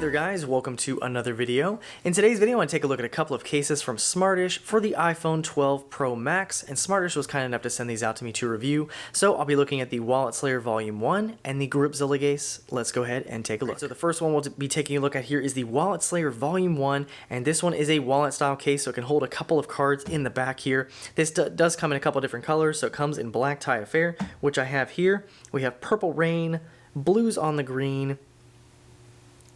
there guys, welcome to another video. In today's video I want to take a look at a couple of cases from Smartish for the iPhone 12 Pro Max, and Smartish was kind enough to send these out to me to review. So I'll be looking at the Wallet Slayer Vol.1 and the Gripzilla case. Let's go ahead and take a look. So the first one we'll be taking a look at here is the Wallet Slayer Vol.1, and this one is a wallet style case, so it can hold a couple of cards in the back here. This does come in a couple different colors, so it comes in Black Tie Affair, which I have here. We have Purple Rain, Blues on the Green,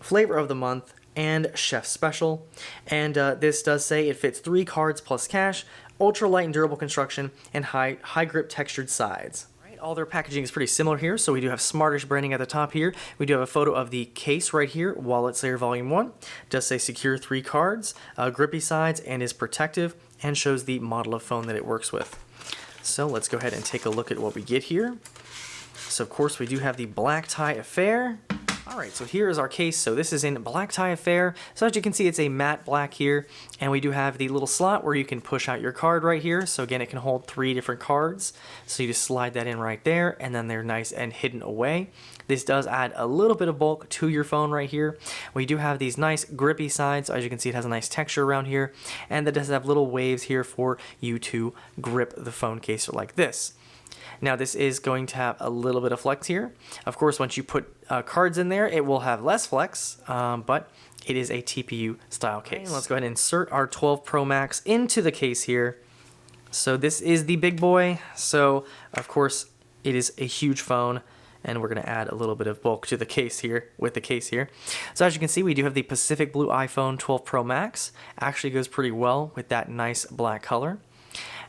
Flavor of the Month, and Chef Special. And this does say it fits 3 cards plus cash, ultra light and durable construction, and high grip textured sides. All their packaging is pretty similar here, so we do have Smartish branding at the top here. We do have a photo of the case right here, Wallet Slayer Vol.1. It does say secure 3 cards, grippy sides, and is protective, and shows the model of phone that it works with. So let's go ahead and take a look at what we get here. So of course we do have the Black Tie Affair. Alright, so here is our case. So this is in Black Tie Affair. So as you can see, it's a matte black here, and we do have the little slot where you can push out your card right here. So again, it can hold 3 different cards. So you just slide that in right there, and then they're nice and hidden away. This does add a little bit of bulk to your phone right here. We do have these nice grippy sides. So as you can see, it has a nice texture around here, and that does have little waves here for you to grip the phone case like this. Now this is going to have a little bit of flex here. Of course, once you put cards in there, it will have less flex, but it is a TPU style case. Okay, let's go ahead and insert our 12 Pro Max into the case here. So this is the big boy. So of course, it is a huge phone, and we're going to add a little bit of bulk to the case here, with the case here. So as you can see, we do have the Pacific Blue iPhone 12 Pro Max. Actually goes pretty well with that nice black color.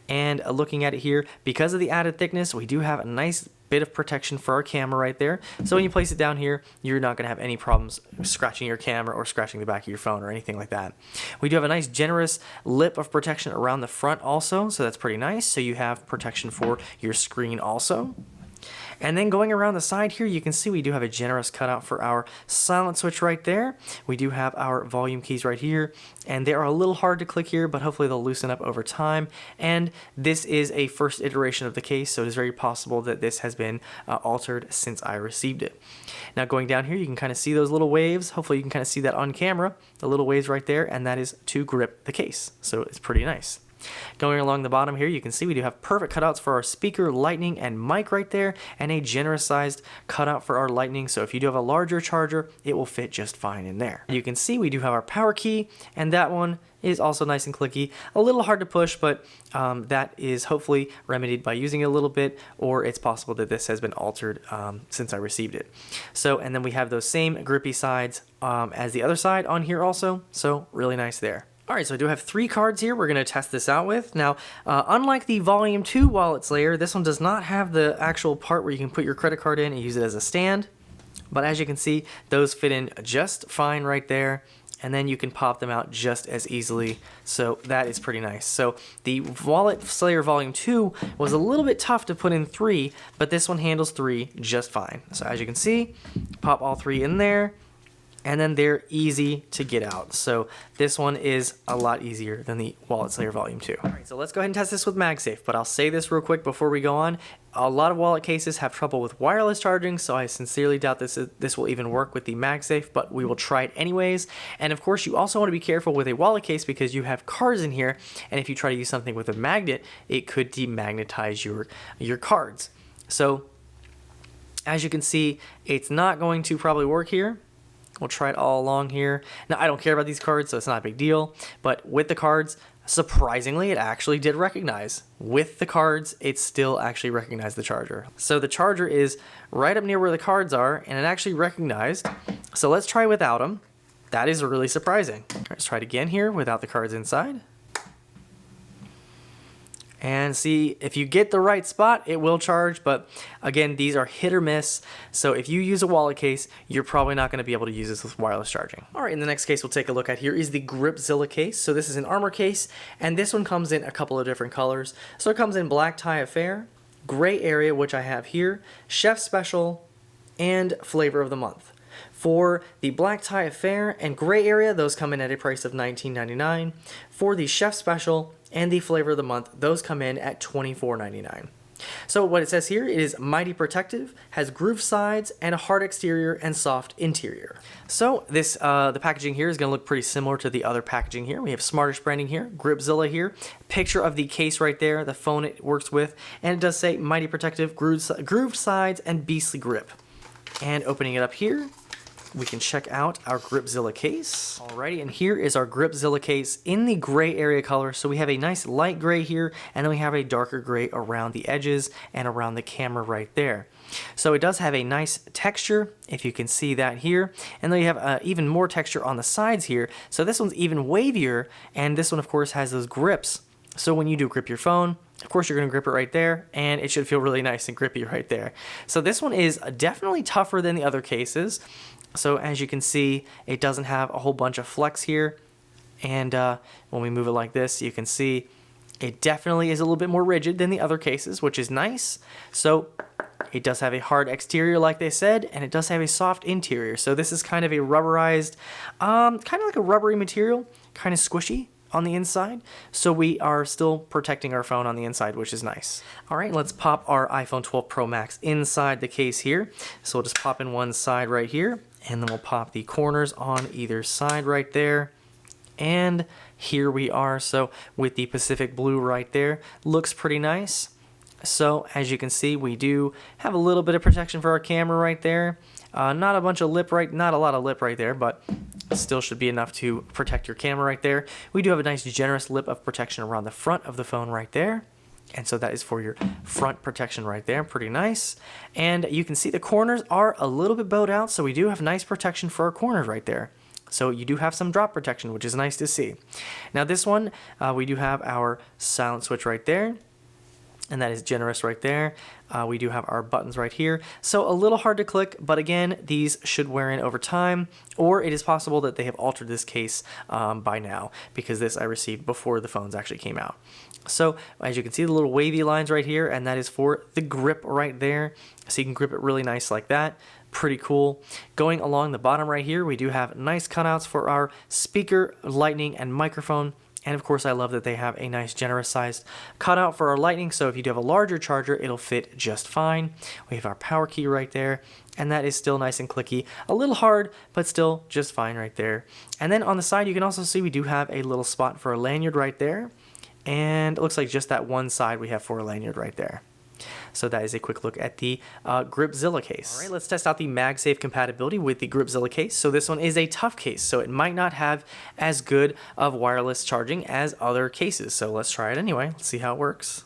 And looking at it here, because of the added thickness, we do have a nice bit of protection for our camera right there. So when you place it down here, you're not going to have any problems scratching your camera or scratching the back of your phone or anything like that. We do have a nice generous lip of protection around the front also, so that's pretty nice. So you have protection for your screen also. And then going around the side here, you can see we do have a generous cutout for our silent switch right there. We do have our volume keys right here, and they are a little hard to click here, but hopefully they'll loosen up over time. And this is a first iteration of the case, so it is very possible that this has been altered since I received it. Now going down here, you can kind of see those little waves. Hopefully you can kind of see that on camera, the little waves right there, and that is to grip the case. So it's pretty nice. Going along the bottom here, you can see we do have perfect cutouts for our speaker, lightning, and mic right there, and a generous sized cutout for our lightning. So if you do have a larger charger, it will fit just fine in there. You can see we do have our power key, and that one is also nice and clicky. A little hard to push, but that is hopefully remedied by using it a little bit, or it's possible that this has been altered since I received it. So, and then we have those same grippy sides as the other side on here also, so really nice there. Alright, so I do have 3 cards here we're going to test this out with. Now, unlike the Volume 2 Wallet Slayer, this one does not have the actual part where you can put your credit card in and use it as a stand. But as you can see, those fit in just fine right there. And then you can pop them out just as easily. So that is pretty nice. So the Wallet Slayer Volume 2 was a little bit tough to put in 3, but this one handles 3 just fine. So as you can see, pop all 3 in there, and then they're easy to get out. So this one is a lot easier than the Wallet Slayer Volume 2. All right, so let's go ahead and test this with MagSafe, but I'll say this real quick before we go on. A lot of wallet cases have trouble with wireless charging, so I sincerely doubt this will even work with the MagSafe, but we will try it anyways. And of course, you also want to be careful with a wallet case because you have cards in here, and if you try to use something with a magnet, it could demagnetize your cards. So as you can see, it's not going to probably work here. We'll try it all along here. Now, I don't care about these cards, so it's not a big deal. But with the cards, surprisingly, it actually did recognize. With the cards, it still actually recognized the charger. So the charger is right up near where the cards are, and it actually recognized. So let's try without them. That is really surprising. All right, let's try it again here without the cards inside. And see, if you get the right spot, it will charge, but again, these are hit or miss. So if you use a wallet case, you're probably not going to be able to use this with wireless charging. All right, in the next case we'll take a look at here is the Gripzilla case. So this is an armor case, and this one comes in a couple of different colors. So it comes in Black Tie Affair, Gray Area, which I have here, Chef Special, and Flavor of the Month. For the Black Tie Affair and Gray Area, those come in at a price of $19.99. For the Chef Special and the Flavor of the Month, those come in at $24.99. So what it says here, it is mighty protective, has grooved sides, and a hard exterior and soft interior. So this the packaging here is going to look pretty similar to the other packaging here. We have Smartish branding here, Gripzilla here, picture of the case right there, the phone it works with, and it does say mighty protective, grooved sides, and beastly grip. And opening it up here, we can check out our Gripzilla case. Alrighty, and here is our Gripzilla case in the gray area color. So we have a nice light gray here, and then we have a darker gray around the edges and around the camera right there. So it does have a nice texture, if you can see that here. And then you have even more texture on the sides here. So this one's even wavier, and this one, of course, has those grips. So when you do grip your phone, of course, you're going to grip it right there, and it should feel really nice and grippy right there. So this one is definitely tougher than the other cases. So as you can see, it doesn't have a whole bunch of flex here. And when we move it like this, you can see it definitely is a little bit more rigid than the other cases, which is nice. So it does have a hard exterior, like they said, and it does have a soft interior. So this is kind of a rubberized, kind of like a rubbery material, kind of squishy on the inside, so we are still protecting our phone on the inside, which is nice. All right, let's pop our iPhone 12 Pro Max inside the case here. So we'll just pop in one side right here, and then we'll pop the corners on either side right there. And here we are. So with the Pacific blue right there, looks pretty nice. So as you can see, we do have a little bit of protection for our camera right there. Not a lot of lip right there, but still should be enough to protect your camera right there. We do have a nice generous lip of protection around the front of the phone right there. And so that is for your front protection right there, pretty nice. And you can see the corners are a little bit bowed out, so we do have nice protection for our corners right there. So you do have some drop protection, which is nice to see. Now this one, we do have our silent switch right there. And that is generous right there. We do have our buttons right here. So a little hard to click, but again, these should wear in over time, or it is possible that they have altered this case by now, because this I received before the phones actually came out. So as you can see, the little wavy lines right here, and that is for the grip right there. So you can grip it really nice like that. Pretty cool. Going along the bottom right here, we do have nice cutouts for our speaker, lightning, and microphone. And of course, I love that they have a nice generous sized cutout for our lightning. So if you do have a larger charger, it'll fit just fine. We have our power key right there, and that is still nice and clicky. A little hard, but still just fine right there. And then on the side, you can also see we do have a little spot for a lanyard right there. And it looks like just that one side we have for a lanyard right there. So that is a quick look at the Gripzilla case. All right, let's test out the MagSafe compatibility with the Gripzilla case. So this one is a tough case, so it might not have as good of wireless charging as other cases. So let's try it anyway. Let's see how it works.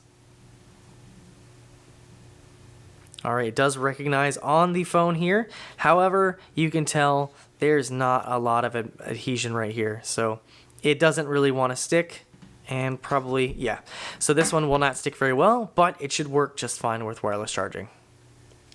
All right, it does recognize on the phone here. However, you can tell there's not a lot of adhesion right here. So it doesn't really want to stick. And probably, yeah. So this one will not stick very well, but it should work just fine with wireless charging.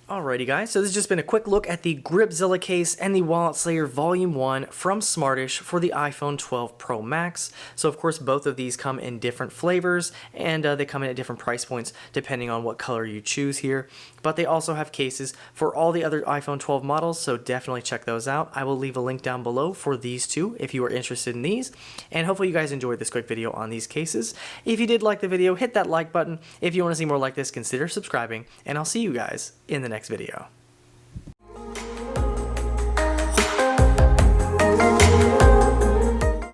Alrighty guys, so this has just been a quick look at the Gripzilla case and the Wallet Slayer Volume 1 from Smartish for the iPhone 12 Pro Max. So of course both of these come in different flavors, and they come in at different price points depending on what color you choose here. But they also have cases for all the other iPhone 12 models, so definitely check those out. I will leave a link down below for these two if you are interested in these. And hopefully you guys enjoyed this quick video on these cases. If you did like the video, hit that like button. If you want to see more like this, consider subscribing, and I'll see you guys in the next video.